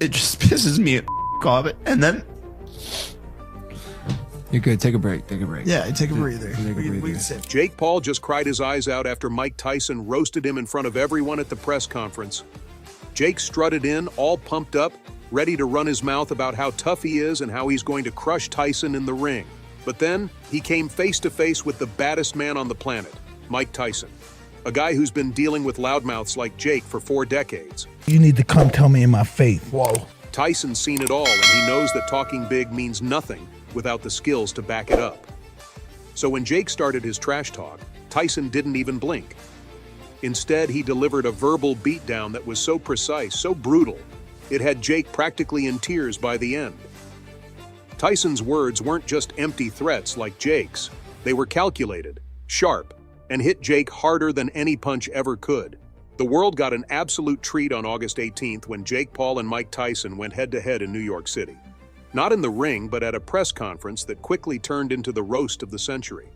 It just pisses me off. And then you're good. Take a break. Take a break. Yeah, take a breather. We can sit. Jake Paul just cried his eyes out after Mike Tyson roasted him in front of everyone at the press conference. Jake strutted in, all pumped up, ready to run his mouth about how tough he is and how he's going to crush Tyson in the ring. But then, he came face to face with the baddest man on the planet, Mike Tyson. A guy who's been dealing with loudmouths like Jake for 4 decades. You need to come tell me in my face. Whoa. Tyson's seen it all, and he knows that talking big means nothing without the skills to back it up. So when Jake started his trash talk, Tyson didn't even blink. Instead, he delivered a verbal beatdown that was so precise, so brutal, it had Jake practically in tears by the end. Tyson's words weren't just empty threats like Jake's. They were calculated, sharp, and hit Jake harder than any punch ever could. The world got an absolute treat on August 18th when Jake Paul and Mike Tyson went head-to-head in New York City. Not in the ring, but at a press conference that quickly turned into the roast of the century.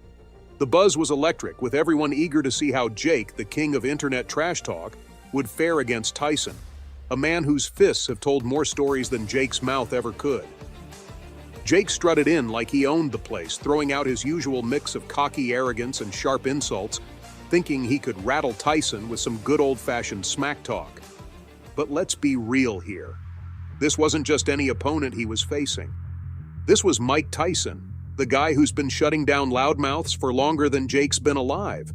The buzz was electric, with everyone eager to see how Jake, the king of internet trash talk, would fare against Tyson, a man whose fists have told more stories than Jake's mouth ever could. Jake strutted in like he owned the place, throwing out his usual mix of cocky arrogance and sharp insults, thinking he could rattle Tyson with some good old-fashioned smack talk. But let's be real here. This wasn't just any opponent he was facing. This was Mike Tyson, the guy who's been shutting down loudmouths for longer than Jake's been alive.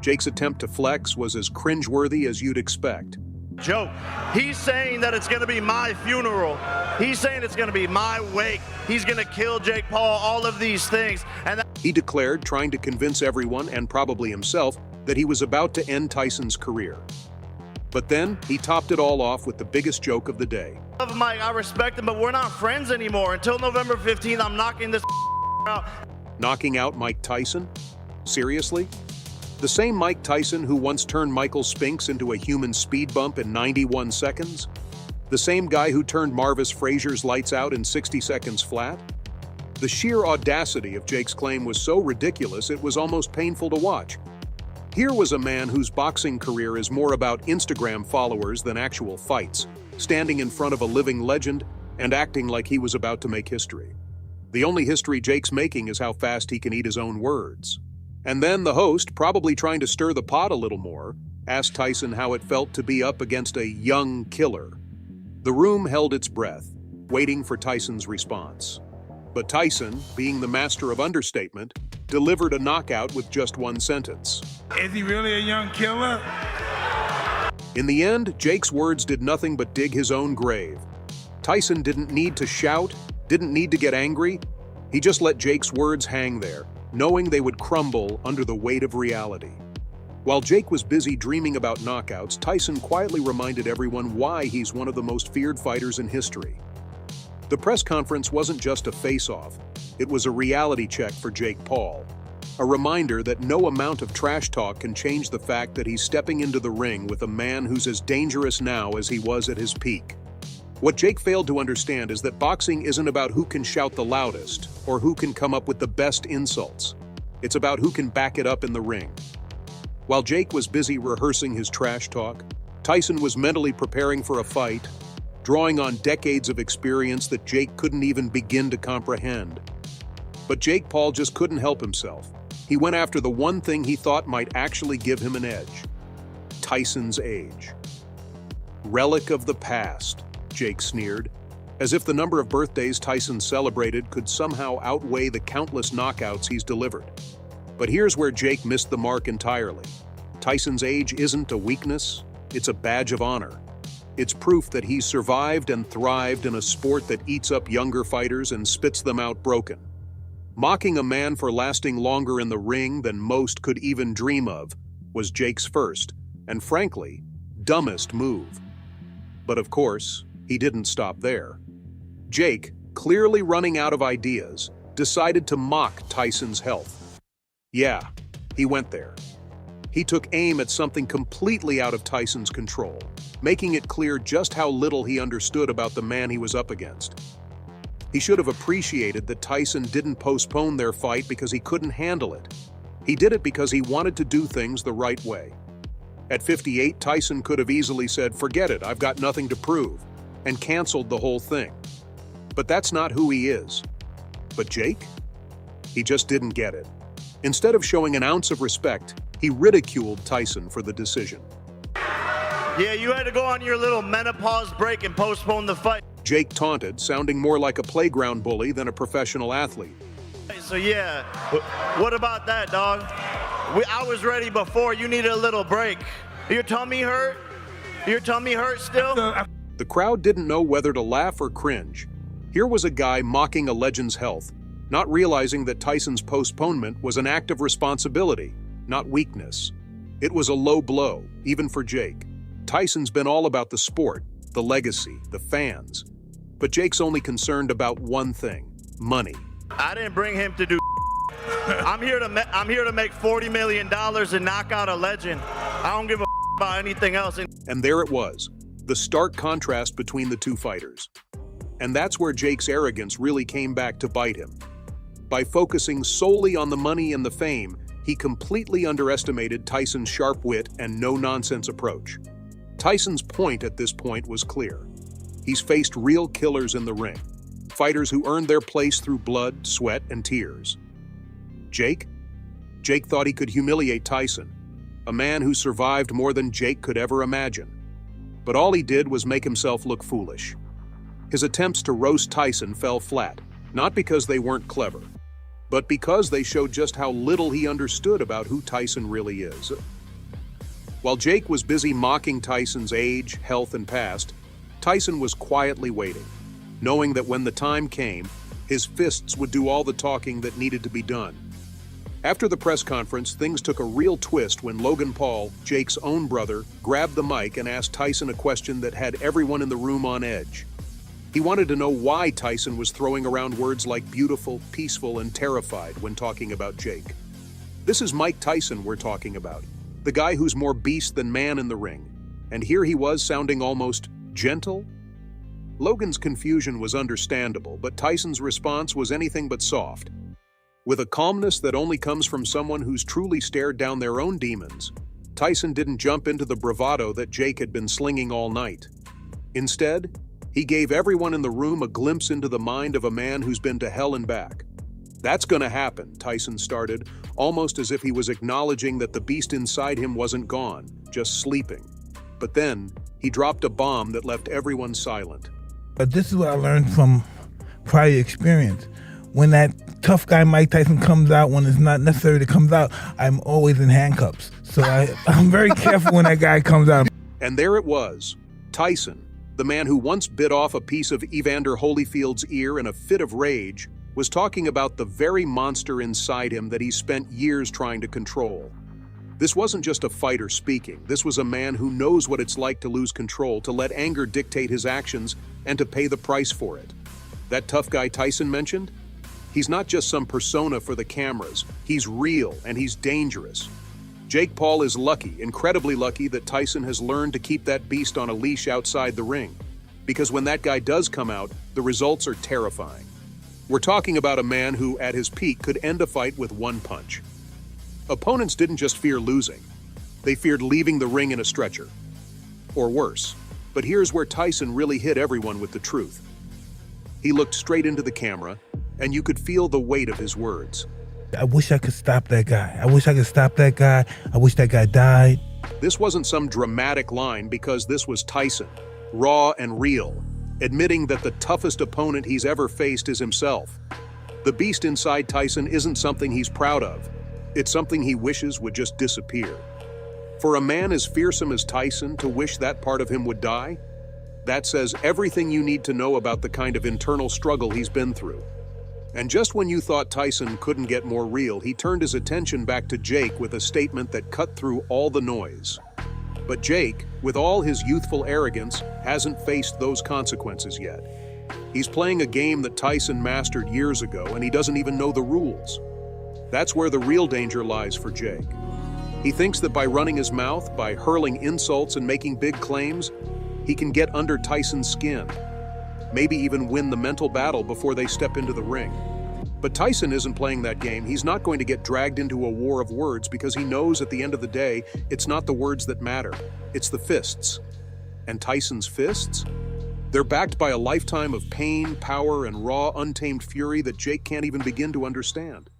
Jake's attempt to flex was as cringeworthy as you'd expect. Joke. He's saying that it's going to be my funeral. He's saying it's going to be my wake. He's going to kill Jake Paul, all of these things. And he declared, trying to convince everyone, and probably himself, that he was about to end Tyson's career. But then, he topped it all off with the biggest joke of the day. I love Mike, I respect him, but we're not friends anymore. Until November 15th, I'm knocking this out. Knocking out Mike Tyson? Seriously? The same Mike Tyson who once turned Michael Spinks into a human speed bump in 91 seconds? The same guy who turned Marvis Frazier's lights out in 60 seconds flat? The sheer audacity of Jake's claim was so ridiculous it was almost painful to watch. Here was a man whose boxing career is more about Instagram followers than actual fights, standing in front of a living legend and acting like he was about to make history. The only history Jake's making is how fast he can eat his own words. And then the host, probably trying to stir the pot a little more, asked Tyson how it felt to be up against a young killer. The room held its breath, waiting for Tyson's response. But Tyson, being the master of understatement, delivered a knockout with just one sentence. Is he really a young killer? In the end, Jake's words did nothing but dig his own grave. Tyson didn't need to shout, didn't need to get angry. He just let Jake's words hang there, knowing they would crumble under the weight of reality. While Jake was busy dreaming about knockouts, Tyson quietly reminded everyone why he's one of the most feared fighters in history. The press conference wasn't just a face-off, it was a reality check for Jake Paul. A reminder that no amount of trash talk can change the fact that he's stepping into the ring with a man who's as dangerous now as he was at his peak. What Jake failed to understand is that boxing isn't about who can shout the loudest or who can come up with the best insults. It's about who can back it up in the ring. While Jake was busy rehearsing his trash talk, Tyson was mentally preparing for a fight, drawing on decades of experience that Jake couldn't even begin to comprehend. But Jake Paul just couldn't help himself. He went after the one thing he thought might actually give him an edge: Tyson's age. Relic of the past, Jake sneered, as if the number of birthdays Tyson celebrated could somehow outweigh the countless knockouts he's delivered. But here's where Jake missed the mark entirely. Tyson's age isn't a weakness, it's a badge of honor. It's proof that he's survived and thrived in a sport that eats up younger fighters and spits them out broken. Mocking a man for lasting longer in the ring than most could even dream of was Jake's first, and frankly, dumbest move. But of course, he didn't stop there. Jake, clearly running out of ideas, decided to mock Tyson's health. Yeah, he went there. He took aim at something completely out of Tyson's control, making it clear just how little he understood about the man he was up against. He should have appreciated that Tyson didn't postpone their fight because he couldn't handle it. He did it because he wanted to do things the right way. At 58, Tyson could have easily said, "Forget it, I've got nothing to prove." But and canceled the whole thing. But that's not who he is. But Jake? He just didn't get it. Instead of showing an ounce of respect, he ridiculed Tyson for the decision. Yeah, you had to go on your little menopause break and postpone the fight. Jake taunted, sounding more like a playground bully than a professional athlete. So yeah, what about that, dog? I was ready before. You needed a little break. Your tummy hurt? Your tummy hurt still? The crowd didn't know whether to laugh or cringe. Here was a guy mocking a legend's health, not realizing that Tyson's postponement was an act of responsibility, not weakness. It was a low blow, even for Jake. Tyson's been all about the sport, the legacy, the fans. But Jake's only concerned about one thing: money. I didn't bring him to do I'm here to make $40 million and knock out a legend. I don't give a about anything else. And there it was, the stark contrast between the two fighters. And that's where Jake's arrogance really came back to bite him. By focusing solely on the money and the fame, he completely underestimated Tyson's sharp wit and no-nonsense approach. Tyson's point at this point was clear. He's faced real killers in the ring, fighters who earned their place through blood, sweat, and tears. Jake? Jake thought he could humiliate Tyson, a man who survived more than Jake could ever imagine. But all he did was make himself look foolish. His attempts to roast Tyson fell flat, not because they weren't clever, but because they showed just how little he understood about who Tyson really is. While Jake was busy mocking Tyson's age, health, and past, Tyson was quietly waiting, knowing that when the time came, his fists would do all the talking that needed to be done. After the press conference, things took a real twist when Logan Paul, Jake's own brother, grabbed the mic and asked Tyson a question that had everyone in the room on edge. He wanted to know why Tyson was throwing around words like beautiful, peaceful, and terrified when talking about Jake. This is Mike Tyson we're talking about, the guy who's more beast than man in the ring. And here he was sounding almost gentle? Logan's confusion was understandable, but Tyson's response was anything but soft. With a calmness that only comes from someone who's truly stared down their own demons, Tyson didn't jump into the bravado that Jake had been slinging all night. Instead, he gave everyone in the room a glimpse into the mind of a man who's been to hell and back. "That's gonna happen," Tyson started, almost as if he was acknowledging that the beast inside him wasn't gone, just sleeping. But then, he dropped a bomb that left everyone silent. But this is what I learned from prior experience. When that tough guy Mike Tyson comes out, when it's not necessary to come out, I'm always in handcuffs. So I'm very careful when that guy comes out. And there it was, Tyson, the man who once bit off a piece of Evander Holyfield's ear in a fit of rage, was talking about the very monster inside him that he spent years trying to control. This wasn't just a fighter speaking. This was a man who knows what it's like to lose control, to let anger dictate his actions, and to pay the price for it. That tough guy Tyson mentioned? He's not just some persona for the cameras. He's real, and he's dangerous. Jake Paul is lucky, incredibly lucky, that Tyson has learned to keep that beast on a leash outside the ring. Because when that guy does come out, the results are terrifying. We're talking about a man who, at his peak, could end a fight with one punch. Opponents didn't just fear losing. They feared leaving the ring in a stretcher. Or worse. But here's where Tyson really hit everyone with the truth. He looked straight into the camera, and you could feel the weight of his words. I wish I could stop that guy. I wish I could stop that guy. I wish that guy died. This wasn't some dramatic line, because this was Tyson, raw and real, admitting that the toughest opponent he's ever faced is himself. The beast inside Tyson isn't something he's proud of. It's something he wishes would just disappear. For a man as fearsome as Tyson to wish that part of him would die, that says everything you need to know about the kind of internal struggle he's been through. And just when you thought Tyson couldn't get more real, he turned his attention back to Jake with a statement that cut through all the noise. But Jake, with all his youthful arrogance, hasn't faced those consequences yet. He's playing a game that Tyson mastered years ago, and he doesn't even know the rules. That's where the real danger lies for Jake. He thinks that by running his mouth, by hurling insults and making big claims, he can get under Tyson's skin. Maybe even win the mental battle before they step into the ring. But Tyson isn't playing that game. He's not going to get dragged into a war of words, because he knows at the end of the day, it's not the words that matter. It's the fists. And Tyson's fists? They're backed by a lifetime of pain, power, and raw, untamed fury that Jake can't even begin to understand.